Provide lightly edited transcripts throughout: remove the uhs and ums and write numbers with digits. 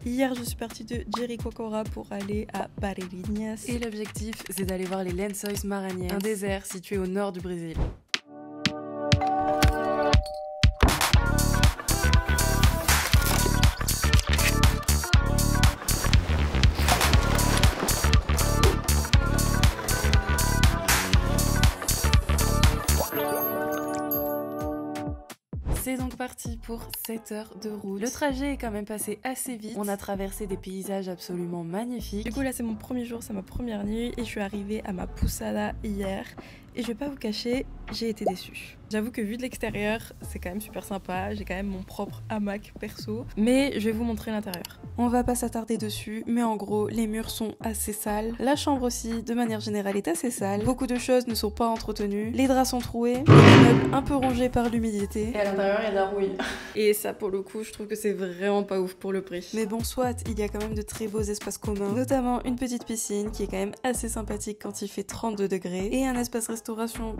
Hier je suis partie de Jericoacoara pour aller à Barreirinhas. Et l'objectif c'est d'aller voir les Lençóis Maranhães, un désert situé au nord du Brésil. C'est donc parti pour 7 heures de route. Le trajet est quand même passé assez vite. On a traversé des paysages absolument magnifiques. Du coup là c'est mon premier jour, c'est ma première nuit et je suis arrivée à ma pousada hier. Et je vais pas vous cacher, j'ai été déçue. J'avoue que vu de l'extérieur, c'est quand même super sympa. J'ai quand même mon propre hamac perso. Mais je vais vous montrer l'intérieur. On va pas s'attarder dessus, mais en gros, les murs sont assez sales. La chambre aussi, de manière générale, est assez sale. Beaucoup de choses ne sont pas entretenues. Les draps sont troués. Les meubles un peu rongés par l'humidité. Et à l'intérieur, il y a de la rouille. Et ça, pour le coup, je trouve que c'est vraiment pas ouf pour le prix. Mais bon, soit, il y a quand même de très beaux espaces communs. Notamment une petite piscine qui est quand même assez sympathique quand il fait 32 degrés. Et un espace restaurant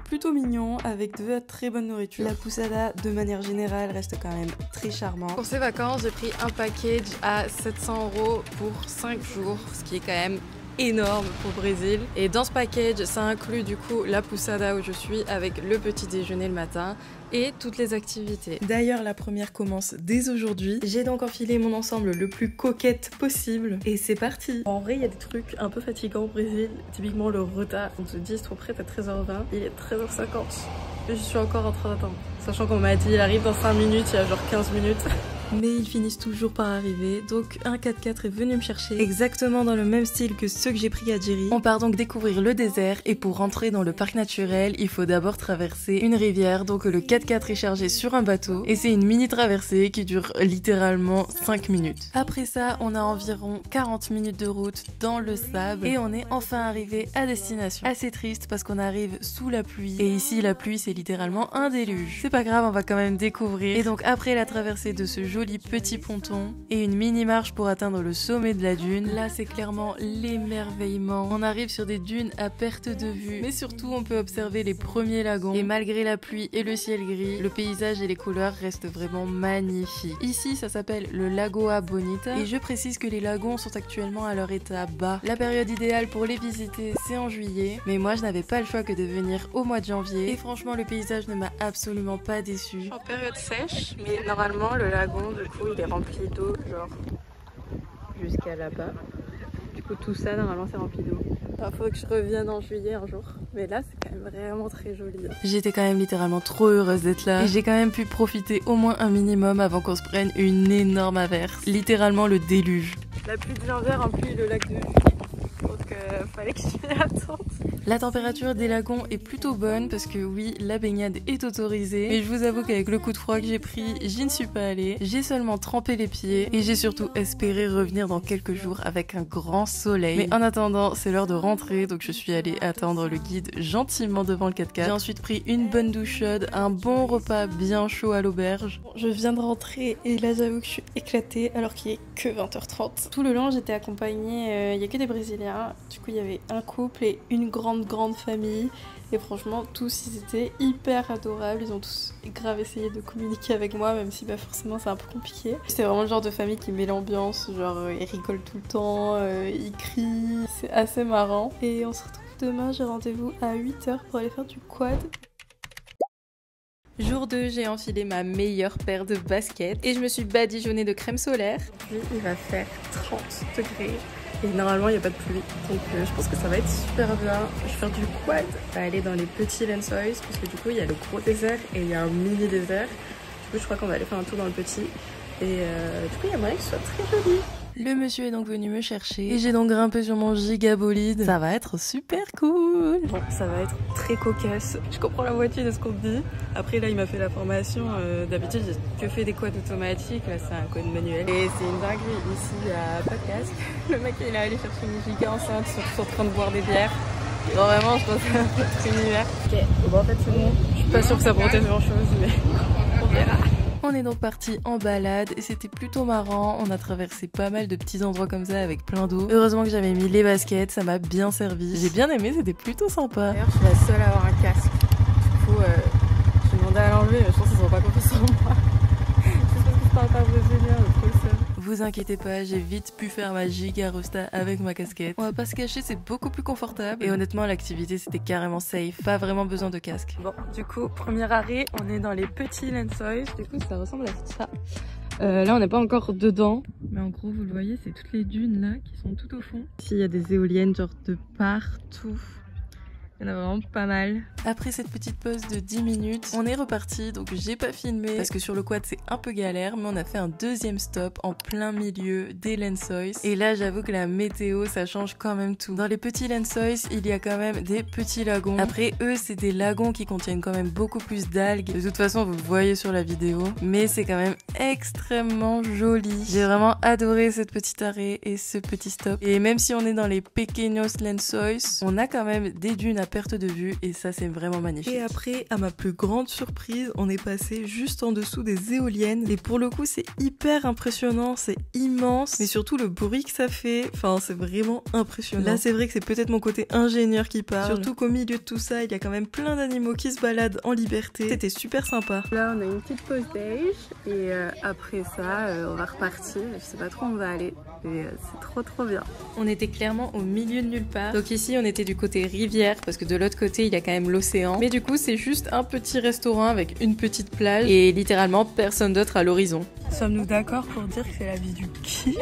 plutôt mignon avec de très bonne nourriture. La pousada de manière générale reste quand même très charmant. Pour ces vacances j'ai pris un package à 700 € pour 5 jours, ce qui est quand même énorme pour le Brésil. Et dans ce package ça inclut du coup la pousada où je suis avec le petit déjeuner le matin et toutes les activités. D'ailleurs la première commence dès aujourd'hui. J'ai donc enfilé mon ensemble le plus coquette possible et c'est parti. En vrai il y a des trucs un peu fatigants au Brésil, typiquement le retard. On te dit je trop prête à 13h20, il est 13h50. Je suis encore en train d'attendre. Sachant qu'on m'a dit il arrive dans 5 minutes, il y a genre 15 minutes. Mais ils finissent toujours par arriver, donc un 4x4 est venu me chercher, exactement dans le même style que ceux que j'ai pris à Jeri. On part donc découvrir le désert et pour rentrer dans le parc naturel, il faut d'abord traverser une rivière, donc le 4x4 est chargé sur un bateau et c'est une mini traversée qui dure littéralement 5 minutes. Après ça, on a environ 40 minutes de route dans le sable et on est enfin arrivé à destination. Assez triste parce qu'on arrive sous la pluie et ici la pluie c'est littéralement un déluge. C'est pas grave, on va quand même découvrir. Et donc après la traversée de ce joli petit ponton et une mini marche pour atteindre le sommet de la dune. Là c'est clairement l'émerveillement. On arrive sur des dunes à perte de vue, mais surtout on peut observer les premiers lagons et malgré la pluie et le ciel gris, le paysage et les couleurs restent vraiment magnifiques. Ici ça s'appelle le Lagoa Bonita et je précise que les lagons sont actuellement à leur état bas. La période idéale pour les visiter c'est en juillet, mais moi je n'avais pas le choix que de venir au mois de janvier et franchement le paysage ne m'a absolument pas déçu. En période sèche, mais normalement le lagon du coup il est rempli d'eau genre jusqu'à là-bas. Du coup tout ça normalement c'est rempli d'eau. Il faut que je revienne en juillet un jour, mais là c'est quand même vraiment très joli. J'étais quand même littéralement trop heureuse d'être là et j'ai quand même pu profiter au moins un minimum avant qu'on se prenne une énorme averse. Littéralement le déluge. La pluie de janvier remplit le lac de juillet. Donc fallait que je m'y attende. La température des lagons est plutôt bonne parce que oui, la baignade est autorisée. Mais je vous avoue qu'avec le coup de froid que j'ai pris, j'y ne suis pas allée. J'ai seulement trempé les pieds et j'ai surtout espéré revenir dans quelques jours avec un grand soleil. Mais en attendant, c'est l'heure de rentrer, donc je suis allée attendre le guide gentiment devant le 4x4. J'ai ensuite pris une bonne douche chaude, un bon repas bien chaud à l'auberge. Je viens de rentrer et là j'avoue que je suis éclatée alors qu'il est que 20h30. Tout le long j'étais accompagnée, il n'y a que des Brésiliens. Du coup il y avait un couple et une grande famille et franchement tous ils étaient hyper adorables, ils ont tous grave essayé de communiquer avec moi même si bah forcément c'est un peu compliqué. C'est vraiment le genre de famille qui met l'ambiance, genre ils rigolent tout le temps, ils crient, c'est assez marrant. Et on se retrouve demain, j'ai rendez-vous à 8h pour aller faire du quad. Jour 2, j'ai enfilé ma meilleure paire de baskets et je me suis badigeonnée de crème solaire. Puis il va faire 30 degrés. Et normalement il n'y a pas de pluie, donc je pense que ça va être super bien. Je vais faire du quad, on va aller dans les petits Lençóis parce que du coup il y a le gros désert et il y a un mini désert. Du coup je crois qu'on va aller faire un tour dans le petit et du coup il y a moyen que ce soit très joli. Le monsieur est donc venu me chercher et j'ai donc grimpé sur mon giga bolide. Ça va être super cool. Bon, ça va être très cocasse. Je comprends la moitié de ce qu'on me dit. Après là il m'a fait la formation. D'habitude j'ai que fait des quads automatiques. Là c'est un quad manuel. Et c'est une dinguerie. Ici il n'y a pas de casque. Le mec il est allé chercher une giga enceinte. Ils sont tous en train de boire des bières. Genre vraiment je pense que c'est un peu très univers. Ok, bon en fait c'est bon. Je suis pas sûre que ça protège grand chose mais on verra. On est donc parti en balade et c'était plutôt marrant, on a traversé pas mal de petits endroits comme ça avec plein d'eau. Heureusement que j'avais mis les baskets, ça m'a bien servi. J'ai bien aimé, c'était plutôt sympa. D'ailleurs je suis la seule à avoir un casque. Du coup j'ai demandé à l'enlever mais je pense qu'ils n'ont pas confiance en moi. C'est parce que je parle pas brésilien, trop le seul. Vous inquiétez pas, j'ai vite pu faire ma giga resta avec ma casquette. On va pas se cacher, c'est beaucoup plus confortable. Et honnêtement, l'activité c'était carrément safe, pas vraiment besoin de casque. Bon, du coup, premier arrêt, on est dans les petits Lençóis. Du coup, ça ressemble à ça. Là, on n'est pas encore dedans. Mais en gros, vous le voyez, c'est toutes les dunes là qui sont tout au fond. Ici, il y a des éoliennes genre de partout. Il y en a vraiment pas mal. Après cette petite pause de 10 minutes, on est reparti. Donc j'ai pas filmé parce que sur le quad c'est un peu galère, mais on a fait un deuxième stop en plein milieu des Lençóis. Et là j'avoue que la météo ça change quand même tout. Dans les petits Lençóis, il y a quand même des petits lagons. Après eux c'est des lagons qui contiennent quand même beaucoup plus d'algues. De toute façon vous le voyez sur la vidéo, mais c'est quand même extrêmement joli. J'ai vraiment adoré cette petite arrêt et ce petit stop. Et même si on est dans les Pequeños Lençóis, on a quand même des dunes à perte de vue et ça c'est vraiment magnifique. Et après, à ma plus grande surprise, on est passé juste en dessous des éoliennes et pour le coup c'est hyper impressionnant, c'est immense, mais surtout le bruit que ça fait, enfin c'est vraiment impressionnant. Là c'est vrai que c'est peut-être mon côté ingénieur qui parle, surtout qu'au milieu de tout ça il y a quand même plein d'animaux qui se baladent en liberté, c'était super sympa. Là on a une petite pause déj et après ça on va repartir, je sais pas trop où on va aller. C'est trop bien. On était clairement au milieu de nulle part. Donc ici on était du côté rivière parce que de l'autre côté il y a quand même l'océan. Mais du coup c'est juste un petit restaurant avec une petite plage et littéralement personne d'autre à l'horizon. Sommes-nous d'accord pour dire que c'est la vie du kiff?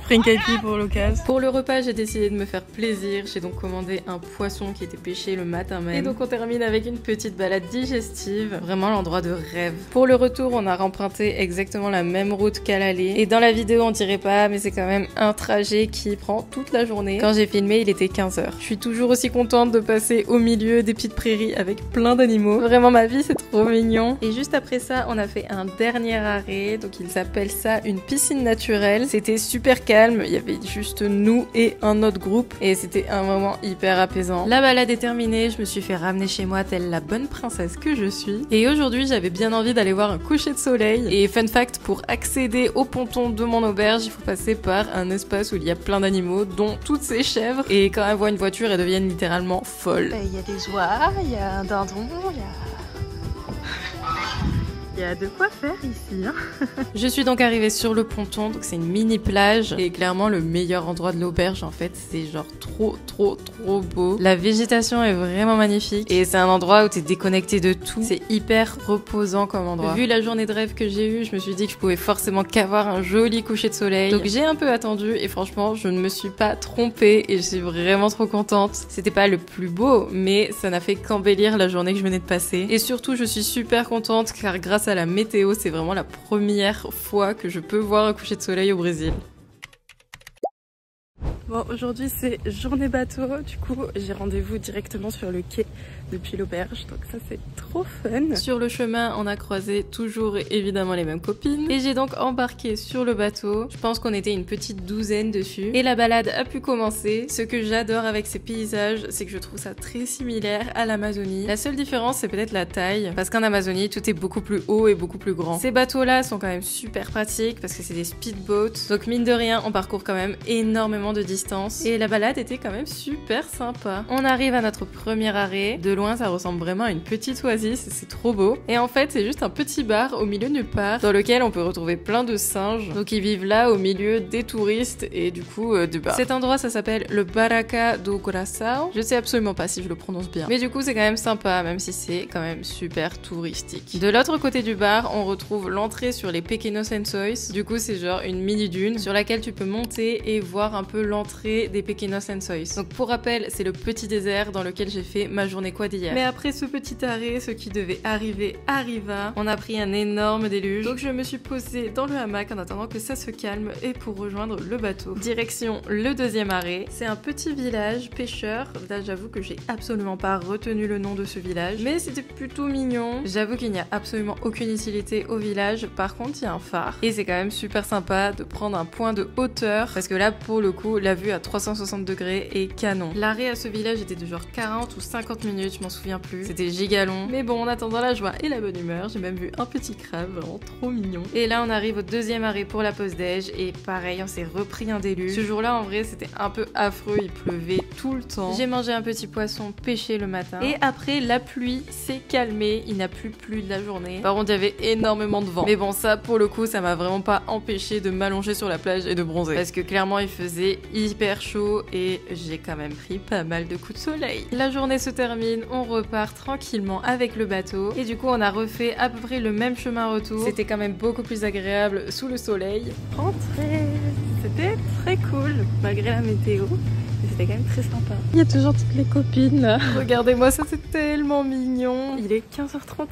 Frinkaipi pour l'occasion. Pour le repas, j'ai décidé de me faire plaisir. J'ai donc commandé un poisson qui était pêché le matin même. Et donc on termine avec une petite balade digestive. Vraiment l'endroit de rêve. Pour le retour, on a emprunté exactement la même route qu'à l'aller. Et dans la vidéo, on dirait pas, mais c'est quand même un trajet qui prend toute la journée. Quand j'ai filmé, il était 15h. Je suis toujours aussi contente de passer au milieu des petites prairies avec plein d'animaux. Vraiment, ma vie, c'est trop mignon. Et juste après ça, on a fait un dernier arrêt. Donc ils appellent ça une piscine naturelle. C'était super calme, il y avait juste nous et un autre groupe et c'était un moment hyper apaisant. La balade est terminée, je me suis fait ramener chez moi telle la bonne princesse que je suis et aujourd'hui j'avais bien envie d'aller voir un coucher de soleil et fun fact, pour accéder au ponton de mon auberge il faut passer par un espace où il y a plein d'animaux dont toutes ces chèvres et quand elles voient une voiture elles deviennent littéralement folles. Il y a des oies, il y a un dindon, il y a de quoi faire ici, hein. Je suis donc arrivée sur le ponton, donc c'est une mini plage et clairement le meilleur endroit de l'auberge en fait, c'est genre trop beau. La végétation est vraiment magnifique et c'est un endroit où t'es déconnecté de tout, c'est hyper reposant comme endroit. Vu la journée de rêve que j'ai eue, je me suis dit que je pouvais forcément qu'avoir un joli coucher de soleil, donc j'ai un peu attendu et franchement je ne me suis pas trompée et je suis vraiment trop contente. C'était pas le plus beau, mais ça n'a fait qu'embellir la journée que je venais de passer et surtout je suis super contente car grâce à la météo, c'est vraiment la première fois que je peux voir un coucher de soleil au Brésil. Bon, aujourd'hui c'est journée bateau, du coup j'ai rendez-vous directement sur le quai depuis l'auberge, donc ça c'est trop fun. Sur le chemin on a croisé toujours évidemment les mêmes copines et j'ai donc embarqué sur le bateau. Je pense qu'on était une petite douzaine dessus et la balade a pu commencer. Ce que j'adore avec ces paysages, c'est que je trouve ça très similaire à l'Amazonie. La seule différence c'est peut-être la taille, parce qu'en Amazonie tout est beaucoup plus haut et beaucoup plus grand. Ces bateaux là sont quand même super pratiques parce que c'est des speedboats, donc mine de rien on parcourt quand même énormément de distance et la balade était quand même super sympa. On arrive à notre premier arrêt. De loin ça ressemble vraiment à une petite oasis, c'est trop beau. Et en fait c'est juste un petit bar au milieu de nulle part dans lequel on peut retrouver plein de singes. Donc ils vivent là au milieu des touristes et du coup de bar. Cet endroit ça s'appelle le Barraca do Coração. Je sais absolument pas si je le prononce bien. Mais du coup c'est quand même sympa même si c'est quand même super touristique. De l'autre côté du bar on retrouve l'entrée sur les Pequeños Lençóis. Du coup c'est genre une mini dune sur laquelle tu peux monter et voir un peu l'entrée des Pequeños Lençóis. Donc pour rappel c'est le petit désert dans lequel j'ai fait ma journée quad hier. Mais après ce petit arrêt, ce qui devait arriver arriva. On a pris un énorme déluge. Donc je me suis posée dans le hamac en attendant que ça se calme et pour rejoindre le bateau. Direction le deuxième arrêt. C'est un petit village pêcheur. Là j'avoue que j'ai absolument pas retenu le nom de ce village. Mais c'était plutôt mignon. J'avoue qu'il n'y a absolument aucune utilité au village. Par contre il y a un phare. Et c'est quand même super sympa de prendre un point de hauteur. Parce que là pour le coup la la vue à 360 degrés est canon. L'arrêt à ce village était de genre 40 ou 50 minutes, je m'en souviens plus. C'était giga long. Mais bon, en attendant la joie et la bonne humeur, j'ai même vu un petit crabe, vraiment trop mignon. Et là, on arrive au deuxième arrêt pour la pause déj et pareil, on s'est repris un déluge. Ce jour-là, en vrai, c'était un peu affreux, il pleuvait tout le temps. J'ai mangé un petit poisson pêché le matin et après, la pluie s'est calmée, il n'a plus plu de la journée. Par contre, il y avait énormément de vent. Mais bon, ça, pour le coup, ça m'a vraiment pas empêché de m'allonger sur la plage et de bronzer. Parce que clairement, il faisait hyper chaud et j'ai quand même pris pas mal de coups de soleil. La journée se termine, on repart tranquillement avec le bateau et du coup, on a refait à peu près le même chemin retour. C'était quand même beaucoup plus agréable sous le soleil. Rentrée, c'était très cool malgré la météo. C'était quand même très sympa. Il y a toujours toutes les copines là. Regardez-moi ça, c'est tellement mignon. Il est 15h30.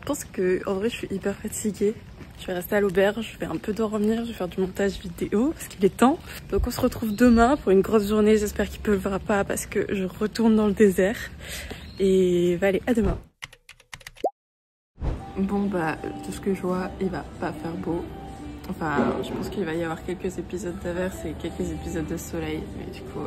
Je pense que en vrai je suis hyper fatiguée. Je vais rester à l'auberge, je vais un peu dormir, je vais faire du montage vidéo parce qu'il est temps. Donc on se retrouve demain pour une grosse journée. J'espère qu'il pleuvra pas parce que je retourne dans le désert. Et bah allez, à demain. Bon bah, de ce que je vois, il va pas faire beau. Enfin, je pense qu'il va y avoir quelques épisodes d'averse et quelques épisodes de soleil. Mais du coup,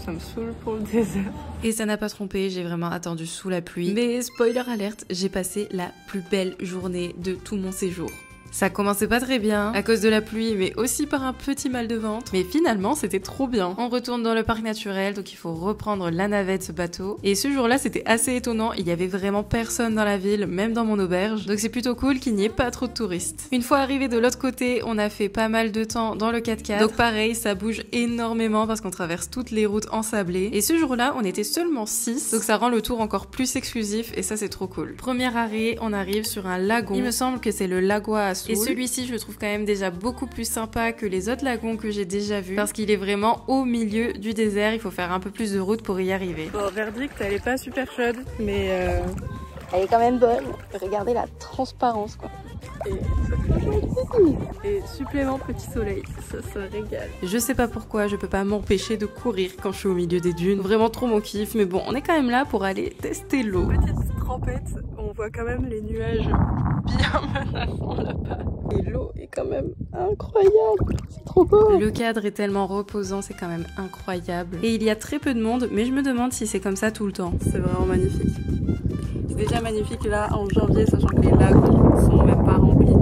ça me saoule pour le désert. Et ça n'a pas trompé, j'ai vraiment attendu sous la pluie. Mais spoiler alerte, j'ai passé la plus belle journée de tout mon séjour. Ça commençait pas très bien à cause de la pluie, mais aussi par un petit mal de ventre. Mais finalement, c'était trop bien. On retourne dans le parc naturel, donc il faut reprendre la navette, ce bateau. Et ce jour-là, c'était assez étonnant. Il y avait vraiment personne dans la ville, même dans mon auberge. Donc c'est plutôt cool qu'il n'y ait pas trop de touristes. Une fois arrivé de l'autre côté, on a fait pas mal de temps dans le 4x4. Donc pareil, ça bouge énormément parce qu'on traverse toutes les routes ensablées. Et ce jour-là, on était seulement 6. Donc ça rend le tour encore plus exclusif et ça, c'est trop cool. Premier arrêt, on arrive sur un lagon. Il me semble que c'est le Lagoa. Et celui-ci, je le trouve quand même déjà beaucoup plus sympa que les autres lagons que j'ai déjà vus parce qu'il est vraiment au milieu du désert. Il faut faire un peu plus de route pour y arriver. Bon, verdict, elle est pas super chaude, mais elle est quand même bonne. Regardez la transparence, quoi. Et supplément petit soleil, ça se régale. Je sais pas pourquoi, je peux pas m'empêcher de courir quand je suis au milieu des dunes. Vraiment trop mon kiff, mais bon, on est quand même là pour aller tester l'eau. Petite trempette, on voit quand même les nuages bien menaçants là-bas. Et l'eau est quand même incroyable, c'est trop beau. Le cadre est tellement reposant, c'est quand même incroyable. Et il y a très peu de monde, mais je me demande si c'est comme ça tout le temps. C'est vraiment magnifique. C'est déjà magnifique là en janvier, sachant que les lagons sont même pas remplis.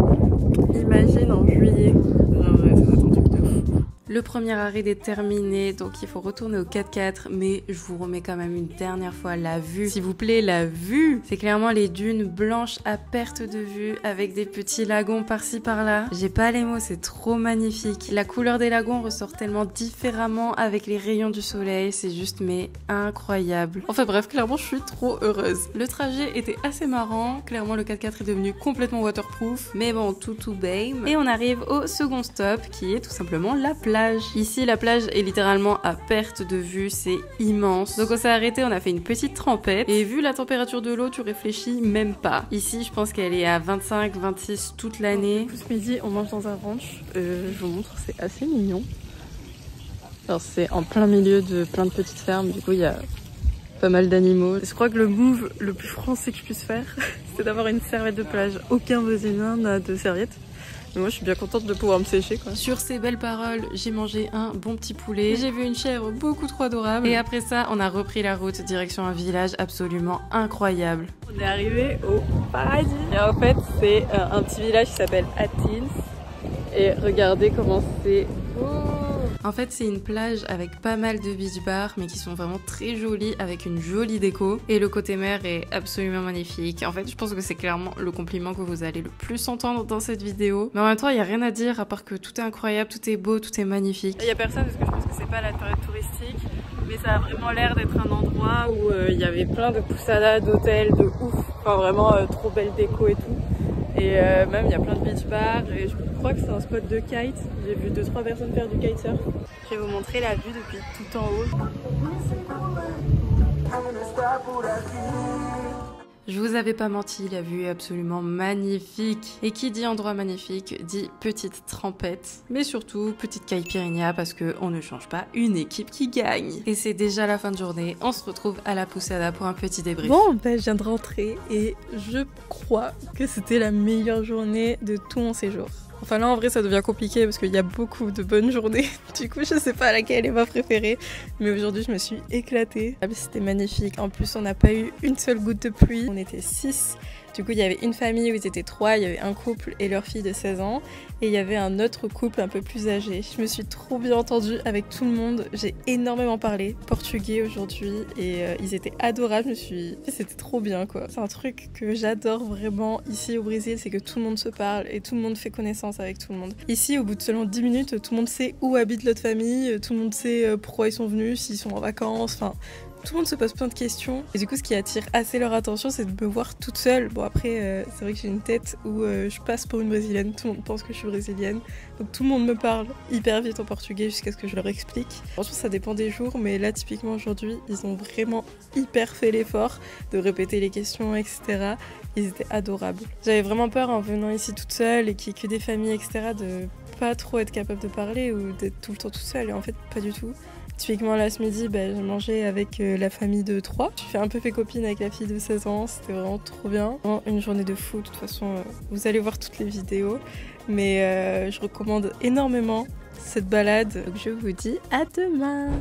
Imagine en juillet. Non, ouais, ça va être un truc de fou. Le premier arrêt est terminé, donc il faut retourner au 4x4, mais je vous remets quand même une dernière fois la vue. S'il vous plaît, la vue! C'est clairement les dunes blanches à perte de vue, avec des petits lagons par-ci par-là. J'ai pas les mots, c'est trop magnifique. La couleur des lagons ressort tellement différemment avec les rayons du soleil, c'est juste mais incroyable. Enfin bref, clairement je suis trop heureuse. Le trajet était assez marrant, clairement le 4x4 est devenu complètement waterproof, mais bon, tout bame. Et on arrive au second stop, qui est tout simplement la plage. Ici, la plage est littéralement à perte de vue, c'est immense. Donc on s'est arrêté, on a fait une petite trempette. Et vu la température de l'eau, tu réfléchis même pas. Ici, je pense qu'elle est à 25-26 toute l'année. Ce midi, on mange dans un ranch. Je vous montre, c'est assez mignon. Alors c'est en plein milieu de plein de petites fermes. Du coup, il y a pas mal d'animaux. Je crois que le move le plus français que je puisse faire, c'est d'avoir une serviette de plage. Aucun voisin n'a de serviette. Mais moi je suis bien contente de pouvoir me sécher, quoi. Sur ces belles paroles, j'ai mangé un bon petit poulet. J'ai vu une chèvre beaucoup trop adorable. Et après ça, on a repris la route direction un village absolument incroyable. On est arrivé au paradis. Et en fait, c'est un petit village qui s'appelle Athens. Et regardez comment c'est beau. En fait, c'est une plage avec pas mal de beach bars, mais qui sont vraiment très jolies, avec une jolie déco. Et le côté mer est absolument magnifique. En fait, je pense que c'est clairement le compliment que vous allez le plus entendre dans cette vidéo. Mais en même temps, il n'y a rien à dire, à part que tout est incroyable, tout est beau, tout est magnifique. Il n'y a personne parce que je pense que c'est pas la période touristique, mais ça a vraiment l'air d'être un endroit où il y avait plein de poussadas, d'hôtels, de ouf. Enfin, vraiment trop belle déco et tout. Et même il y a plein de beach bars et je crois que c'est un spot de kite. J'ai vu 2-3 personnes faire du kitesurf. Je vais vous montrer la vue depuis tout en haut. Je vous avais pas menti, la vue est absolument magnifique. Et qui dit endroit magnifique dit petite trempette, mais surtout petite caipirinha parce qu'on ne change pas une équipe qui gagne. Et c'est déjà la fin de journée, on se retrouve à la Pousada pour un petit débrief. Bon, ben je viens de rentrer et je crois que c'était la meilleure journée de tout mon séjour. Enfin là en vrai ça devient compliqué parce qu'il y a beaucoup de bonnes journées. Du coup je sais pas laquelle est ma préférée. Mais aujourd'hui je me suis éclatée. C'était magnifique. En plus on n'a pas eu une seule goutte de pluie. On était 6. Du coup il y avait une famille où ils étaient 3. Il y avait un couple et leur fille de 16 ans. Et il y avait un autre couple un peu plus âgé. Je me suis trop bien entendue avec tout le monde. J'ai énormément parlé portugais aujourd'hui. Et ils étaient adorables. C'était trop bien quoi. C'est un truc que j'adore vraiment ici au Brésil. C'est que tout le monde se parle et tout le monde fait connaissance avec tout le monde. Ici au bout de seulement 10 minutes, tout le monde sait où habite l'autre famille. Tout le monde sait pourquoi ils sont venus, s'ils sont en vacances. Enfin... Tout le monde se pose plein de questions et du coup ce qui attire assez leur attention c'est de me voir toute seule. Bon après c'est vrai que j'ai une tête où je passe pour une brésilienne, tout le monde pense que je suis brésilienne. Donc tout le monde me parle hyper vite en portugais jusqu'à ce que je leur explique. Franchement ça dépend des jours mais là typiquement aujourd'hui ils ont vraiment hyper fait l'effort de répéter les questions etc. Ils étaient adorables. J'avais vraiment peur en venant ici toute seule et qu'il y ait que des familles etc. de pas trop être capable de parler ou d'être tout le temps toute seule et en fait pas du tout. Typiquement là ce midi, j'ai mangé avec la famille de 3. Je fais un peu fait copine avec la fille de 16 ans, c'était vraiment trop bien. Une journée de fou, de toute façon vous allez voir toutes les vidéos. Mais je recommande énormément cette balade. Donc je vous dis à demain.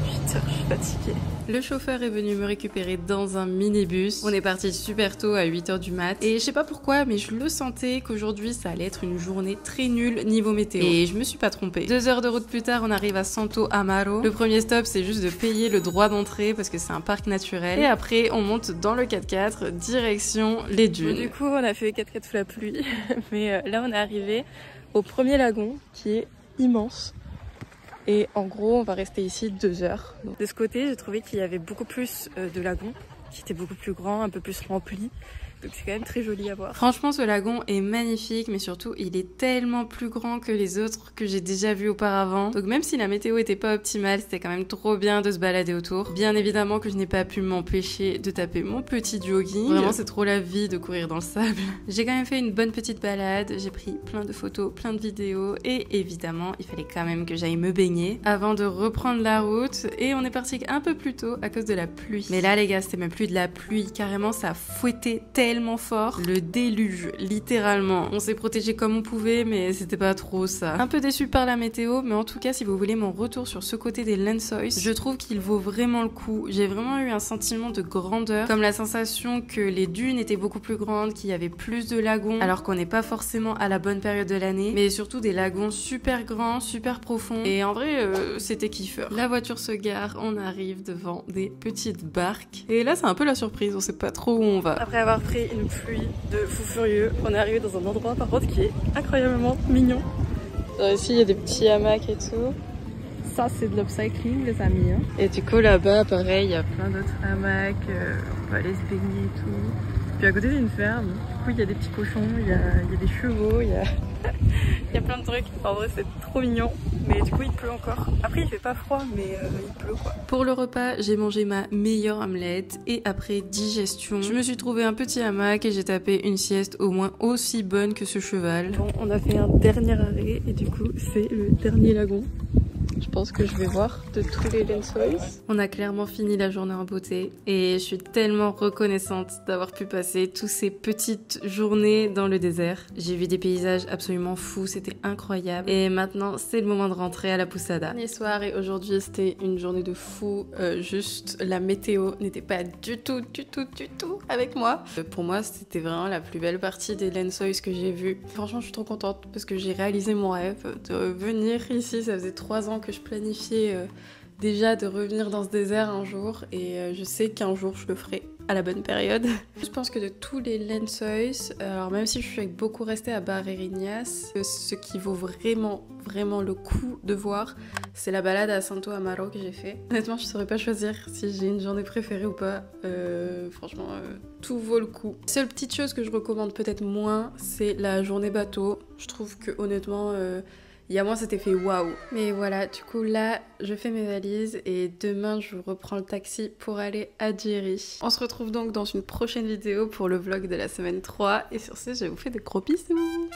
8h, je suis fatiguée. Le chauffeur est venu me récupérer dans un minibus. On est parti super tôt à 8h du mat. Et je sais pas pourquoi, mais je le sentais qu'aujourd'hui ça allait être une journée très nulle niveau météo. Et je me suis pas trompée. 2 heures de route plus tard, on arrive à Santo Amaro. Le premier stop, c'est juste de payer le droit d'entrée parce que c'est un parc naturel. Et après, on monte dans le 4x4, direction les dunes. Du coup, on a fait 4x4 sous la pluie. Mais là, on est arrivé au premier lagon qui est immense. Et en gros, on va rester ici 2 heures. Donc, de ce côté, j'ai trouvé qu'il y avait beaucoup plus de lagons, qui étaient beaucoup plus grands, un peu plus remplis. Donc c'est quand même très joli à voir. Franchement, ce lagon est magnifique, mais surtout, il est tellement plus grand que les autres que j'ai déjà vus auparavant. Donc même si la météo était pas optimale, c'était quand même trop bien de se balader autour. Bien évidemment que je n'ai pas pu m'empêcher de taper mon petit jogging. Vraiment, c'est trop la vie de courir dans le sable. J'ai quand même fait une bonne petite balade. J'ai pris plein de photos, plein de vidéos. Et évidemment, il fallait quand même que j'aille me baigner avant de reprendre la route. Et on est parti un peu plus tôt à cause de la pluie. Mais là, les gars, c'était même plus de la pluie. Carrément, ça a fouetté tellement fort, le déluge, littéralement. On s'est protégé comme on pouvait, mais c'était pas trop ça. Un peu déçu par la météo, mais en tout cas, si vous voulez mon retour sur ce côté des Lençóis, je trouve qu'il vaut vraiment le coup. J'ai vraiment eu un sentiment de grandeur, comme la sensation que les dunes étaient beaucoup plus grandes, qu'il y avait plus de lagons, alors qu'on n'est pas forcément à la bonne période de l'année, mais surtout des lagons super grands, super profonds. Et en vrai, c'était kiffeur. La voiture se gare, on arrive devant des petites barques. Et là, c'est un peu la surprise, on sait pas trop où on va. Après avoir pris une pluie de fou furieux, on est arrivé dans un endroit par contre qui est incroyablement mignon. Genre ici il y a des petits hamacs et tout. Ça c'est de l'upcycling les amis. Hein. Et du coup là-bas pareil il y a plein d'autres hamacs, on va aller se baigner et tout. Puis à côté il y a une ferme, du coup il y a des petits cochons, il y a des chevaux, il y a... il y a plein de trucs. En vrai c'est trop mignon. Mais du coup il pleut encore. Après il fait pas froid mais il pleut quoi. Pour le repas j'ai mangé ma meilleure omelette et après digestion je me suis trouvé un petit hamac et j'ai tapé une sieste au moins aussi bonne que ce cheval. Bon on a fait un dernier arrêt et du coup c'est le dernier lagon. Je pense que je vais voir de tous les Lençóis. On a clairement fini la journée en beauté et je suis tellement reconnaissante d'avoir pu passer toutes ces petites journées dans le désert. J'ai vu des paysages absolument fous, c'était incroyable. Et maintenant, c'est le moment de rentrer à la Pousada. Dernier soir et aujourd'hui, c'était une journée de fou. Juste, la météo n'était pas du tout avec moi. Pour moi, c'était vraiment la plus belle partie des Lençóis que j'ai vue. Franchement, je suis trop contente parce que j'ai réalisé mon rêve de venir ici. Ça faisait 3 ans que je planifiais déjà de revenir dans ce désert un jour et je sais qu'un jour je le ferai à la bonne période. Je pense que de tous les Lençóis, alors même si je suis beaucoup restée à Barreirinhas, ce qui vaut vraiment le coup de voir, c'est la balade à Santo Amaro que j'ai fait. Honnêtement, je saurais pas choisir si j'ai une journée préférée ou pas. Franchement, tout vaut le coup. Seule petite chose que je recommande peut-être moins, c'est la journée bateau. Je trouve que honnêtement, il y a moins cet effet waouh. Mais voilà, du coup là, je fais mes valises et demain je reprends le taxi pour aller à Jeri. On se retrouve donc dans une prochaine vidéo pour le vlog de la semaine 3 et sur ce, je vous fais de gros bisous.